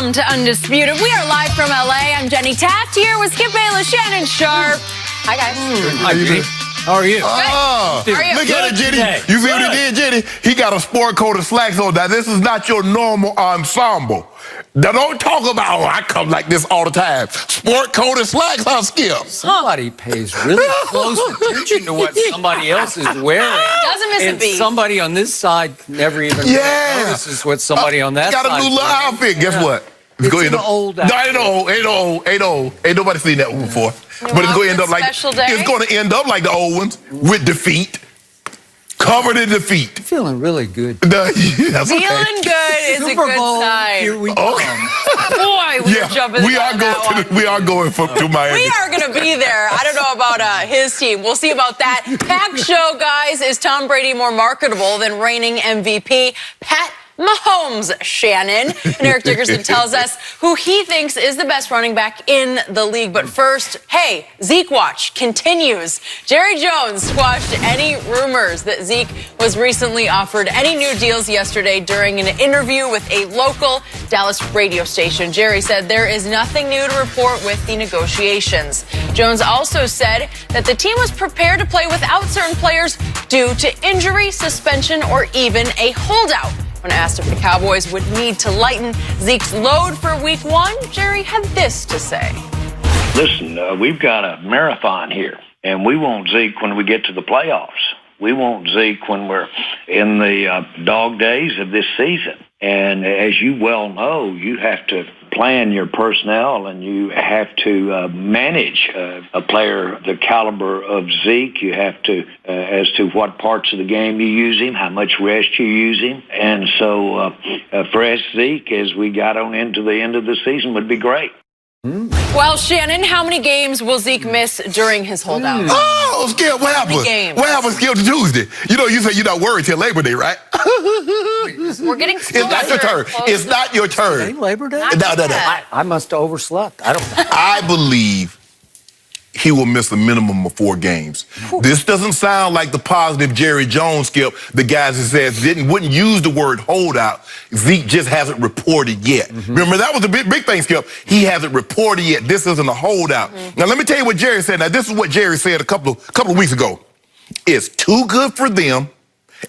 Welcome to Undisputed. We are live from LA. I'm Jenny Taft here with Skip Bayless, Shannon Sharp. Hi, guys. Hi, Jenny. How are you? Oh, look at it, Jenny. You see what he did, Jenny? He got a sport coat of slacks on. Now, this is not your normal ensemble. Now, don't talk about, oh, I come like this all the time. Sport coat and slacks, I'll Skip. Somebody pays really close attention to what somebody else is wearing. Doesn't miss a beat. Somebody on this side never even notices what somebody on that side got a new little outfit. Guess what? It's an old outfit. No, ain't old. Ain't nobody seen that one before. But it's going to end up like it's going to end up like the old ones with defeat, covered in defeat. Feeling really good. That's Feeling good is a good sign. Here we come. Boy, we are jumping. We are going to Miami. We are going to be there. I don't know about his team. We'll see about that. Packed show, guys. Is Tom Brady more marketable than reigning MVP Pat Mahomes, Shannon? And Eric Dickerson tells us who he thinks is the best running back in the league. But first, hey, Zeke watch continues. Jerry Jones squashed any rumors that Zeke was recently offered any new deals yesterday during an interview with a local Dallas radio station. Jerry said there is nothing new to report with the negotiations. Jones also said that the team was prepared to play without certain players due to injury, suspension, or even a holdout. When asked if the Cowboys would need to lighten Zeke's load for Week 1, Jerry had this to say. Listen, we've got a marathon here, and we want Zeke when we get to the playoffs. We want Zeke when we're in the dog days of this season. And as you well know, you have to plan your personnel and you have to manage a player the caliber of Zeke. You have to, as to what parts of the game you use him, how much rest you use him. And so fresh Zeke, as we got on into the end of the season, would be great. Well, Shannon, how many games will Zeke miss during his holdout? Oh, Skip, what happened? What happened, Skip, to Tuesday? You know, you say you're not worried till Labor Day, right? We're getting closer. It's not your turn. It's not your turn. Ain't Labor Day? No. I must have overslept. I don't know. I believe he will miss a minimum of 4 games. This doesn't sound like the positive Jerry Jones, Skip, the guys that says wouldn't use the word holdout. Zeke just hasn't reported yet. Remember, that was the big thing, Skip. He hasn't reported yet. This isn't a holdout. Now, let me tell you what Jerry said. Now, this is what Jerry said a couple of weeks ago. It's too good for them,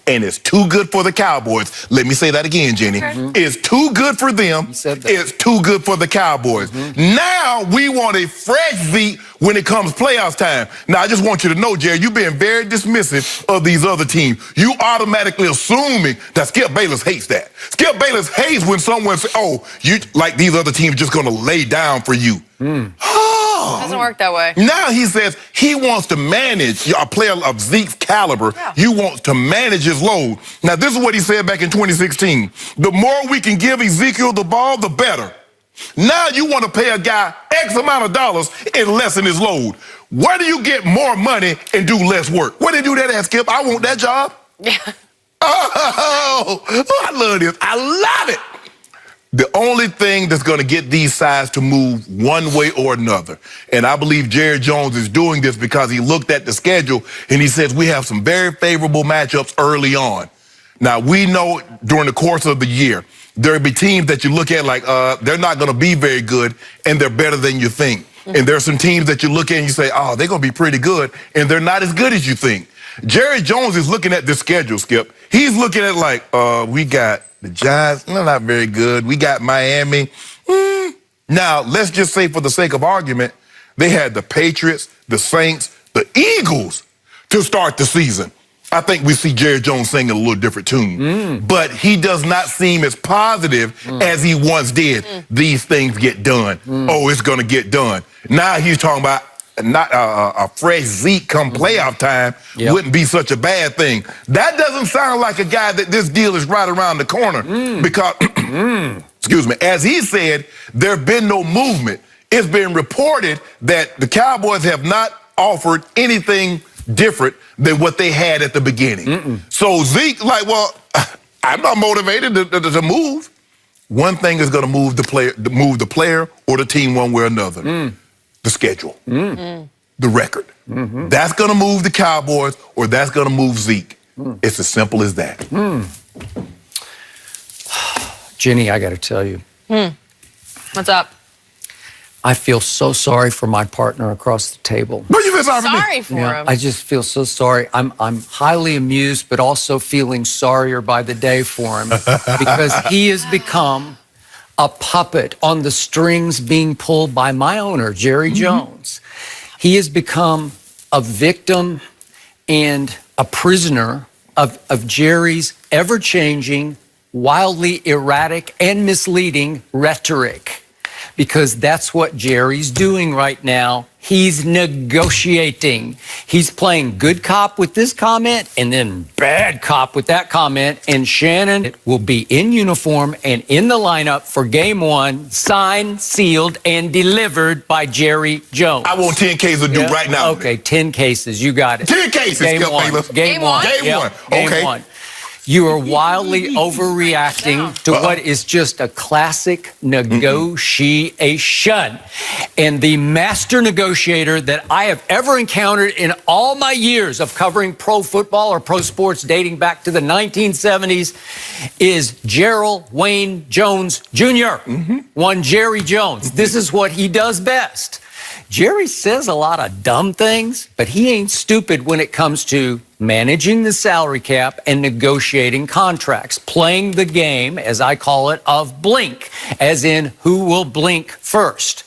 and it's too good for the Cowboys. Let me say that again, Jenny. It's too good for them. It's too good for the Cowboys. Now we want a fresh Zeke when it comes playoffs time. Now, I just want you to know, Jerry, you've been very dismissive of these other teams. You automatically assuming that Skip Bayless hates that. Skip Bayless hates when someone says, oh, you like these other teams just going to lay down for you. Doesn't work that way. Now he says he wants to manage a player of Zeke's caliber. He wants to manage his load. Now, this is what he said back in 2016. The more we can give Ezekiel the ball, the better. Now you want to pay a guy X amount of dollars and lessen his load. Where do you get more money and do less work? Where do you do that at, Skip? I want that job. Yeah. Oh, I love this. I love it. The only thing that's going to get these sides to move one way or another, and I believe Jerry Jones is doing this because he looked at the schedule and he says we have some very favorable matchups early on. Now, we know during the course of the year, there'll be teams that you look at like they're not going to be very good and they're better than you think. And there are some teams that you look at and you say, oh, they're going to be pretty good, and they're not as good as you think. Jerry Jones is looking at the schedule, Skip. He's looking at like, we got the Giants, they're not very good. We got Miami. Now, let's just say for the sake of argument, they had the Patriots, the Saints, the Eagles to start the season. I think we see Jerry Jones singing a little different tune. But he does not seem as positive as he once did. These things get done. Oh, it's going to get done. Now he's talking about not a fresh Zeke come playoff time wouldn't be such a bad thing. That doesn't sound like a guy that this deal is right around the corner because, excuse me, as he said, there have been no movement. It's been reported that the Cowboys have not offered anything different than what they had at the beginning. So Zeke, like, well, I'm not motivated to move. One thing is going to move the player or the team one way or another. The schedule, the record. That's going to move the Cowboys or that's going to move Zeke. It's as simple as that. Jenny, I got to tell you, What's up? I feel so sorry for my partner across the table. What you feel sorry for me? Sorry for him. I just feel so sorry. I'm highly amused, but also feeling sorrier by the day for him because he has become a puppet on the strings being pulled by my owner, Jerry Jones. He has become a victim and a prisoner of Jerry's ever-changing, wildly erratic and misleading rhetoric. Because that's what Jerry's doing right now. He's negotiating. He's playing good cop with this comment and then bad cop with that comment. And Shannon will be in uniform and in the lineup for game 1, signed, sealed, and delivered by Jerry Jones. I want 10 cases to do right now. Okay, 10 cases. You got it. 10 cases, Game Skip 1. Bayless. Game 1. Game 1. Game Okay. 1. You are wildly overreacting to what is just a classic negotiation. And the master negotiator that I have ever encountered in all my years of covering pro football or pro sports dating back to the 1970s is Gerald Wayne Jones Jr., one Jerry Jones. This is what he does best. Jerry says a lot of dumb things, but he ain't stupid when it comes to managing the salary cap and negotiating contracts, playing the game, as I call it, of blink, as in who will blink first.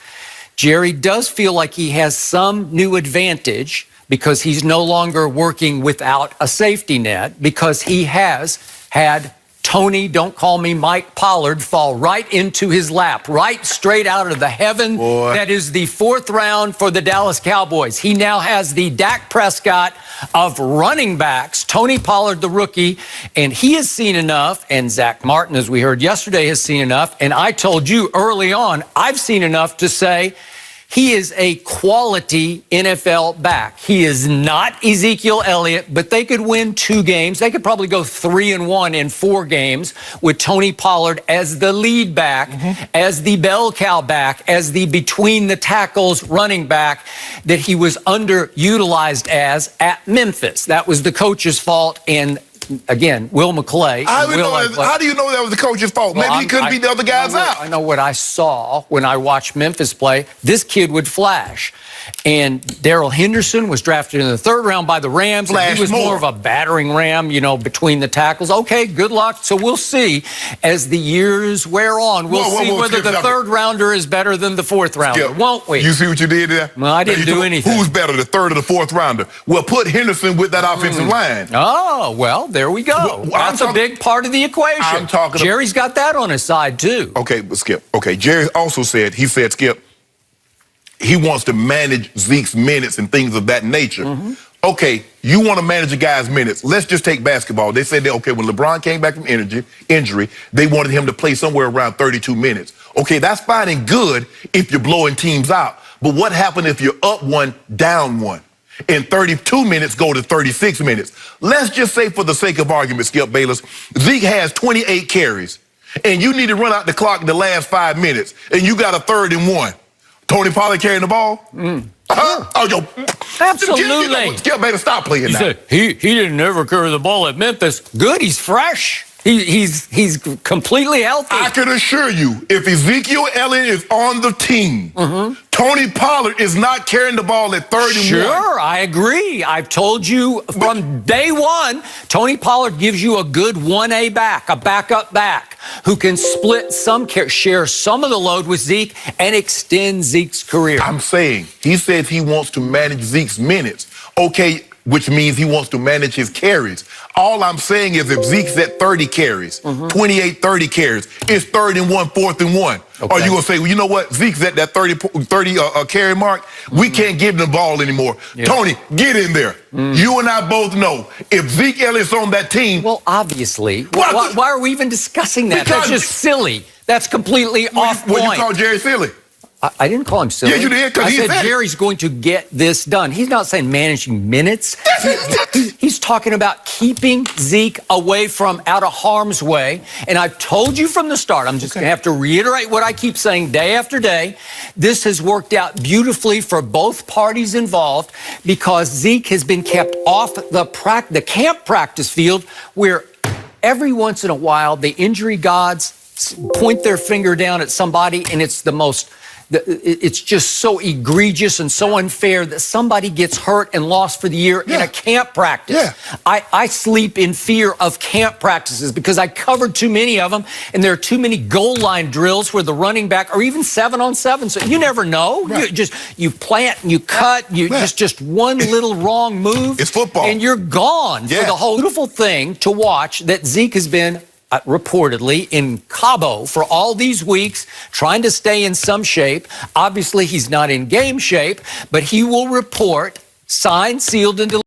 Jerry does feel like he has some new advantage because he's no longer working without a safety net, because he has had Tony, don't call me Mike Pollard, fall right into his lap, right straight out of the heaven. Boy. That is the 4th round for the Dallas Cowboys. He now has the Dak Prescott of running backs, Tony Pollard, the rookie, and he has seen enough, and Zach Martin, as we heard yesterday, has seen enough, and I told you early on, I've seen enough to say he is a quality NFL back. He is not Ezekiel Elliott, but they could win 2 games. They could probably go 3-1 in 4 games with Tony Pollard as the lead back, as the bell cow back, as the between the tackles running back that he was underutilized as at Memphis. That was the coach's fault. And again, Will McClay. How do you know that was the coach's fault? Well, Maybe he couldn't beat the other guys out. I know what I saw when I watched Memphis play. This kid would flash. And Darrell Henderson was drafted in the 3rd round by the Rams. And he was more of a battering ram, you know, between the tackles. Okay, good luck. So we'll see as the years wear on. We'll see whether the 3rd rounder is better than the 4th rounder, won't we? You see what you did there? Well, I didn't do anything. Who's better, the 3rd or the 4th rounder? Well, put Henderson with that offensive line. Oh, well, there we go. That's a big part of the equation. Jerry's got that on his side, too. Okay, but Skip. Okay, Jerry also said, Skip, he wants to manage Zeke's minutes and things of that nature. Okay, you want to manage a guy's minutes. Let's just take basketball. They said that, okay, when LeBron came back from injury, they wanted him to play somewhere around 32 minutes. Okay, that's fine and good if you're blowing teams out. But what happened if you're up 1, down 1? And 32 minutes go to 36 minutes. Let's just say, for the sake of argument, Skip Bayless, Zeke has 28 carries, and you need to run out the clock in the last 5 minutes, and you got a 3rd and 1. Tony Pollard carrying the ball? Absolutely. Skip Bayless, stop playing now. He didn't ever carry the ball at Memphis. Good, he's fresh. He's completely healthy. I can assure you, if Ezekiel Elliott is on the team, Tony Pollard is not carrying the ball at 3rd and 1. Sure, I agree. I've told you from day one, Tony Pollard gives you a good 1A back, a backup back, who can split share some of the load with Zeke and extend Zeke's career. I'm saying, he says he wants to manage Zeke's minutes. Okay, which means he wants to manage his carries. All I'm saying is if Zeke's at 30 carries, 28, 30 carries, it's 3rd and 1, 4th and 1. Okay. Or you going to say, well, you know what? Zeke's at that 30 carry mark. We can't give him the ball anymore. Yeah. Tony, get in there. You and I both know if Zeke Elliott's on that team. Well, obviously. Why are we even discussing that? That's just silly. That's completely off point. Well, you call Jerry silly. I didn't call him silly. Yeah, you did. I said Jerry's going to get this done. He's not saying managing minutes. He's talking about keeping Zeke away from out of harm's way. And I've told you from the start, I'm just going to have to reiterate what I keep saying day after day. This has worked out beautifully for both parties involved because Zeke has been kept off the camp practice field, where every once in a while the injury gods point their finger down at somebody, and it's it's just so egregious and so unfair that somebody gets hurt and lost for the year in a camp practice. Yeah. I sleep in fear of camp practices because I covered too many of them, and there are too many goal line drills where the running back, or even 7-on-7, so you never know. Right. You plant and you cut, just one little wrong move. It's football. And you're gone for the whole beautiful thing to watch that Zeke has been reportedly in Cabo for all these weeks, trying to stay in some shape. Obviously, he's not in game shape, but he will report, signed, sealed, and delivered.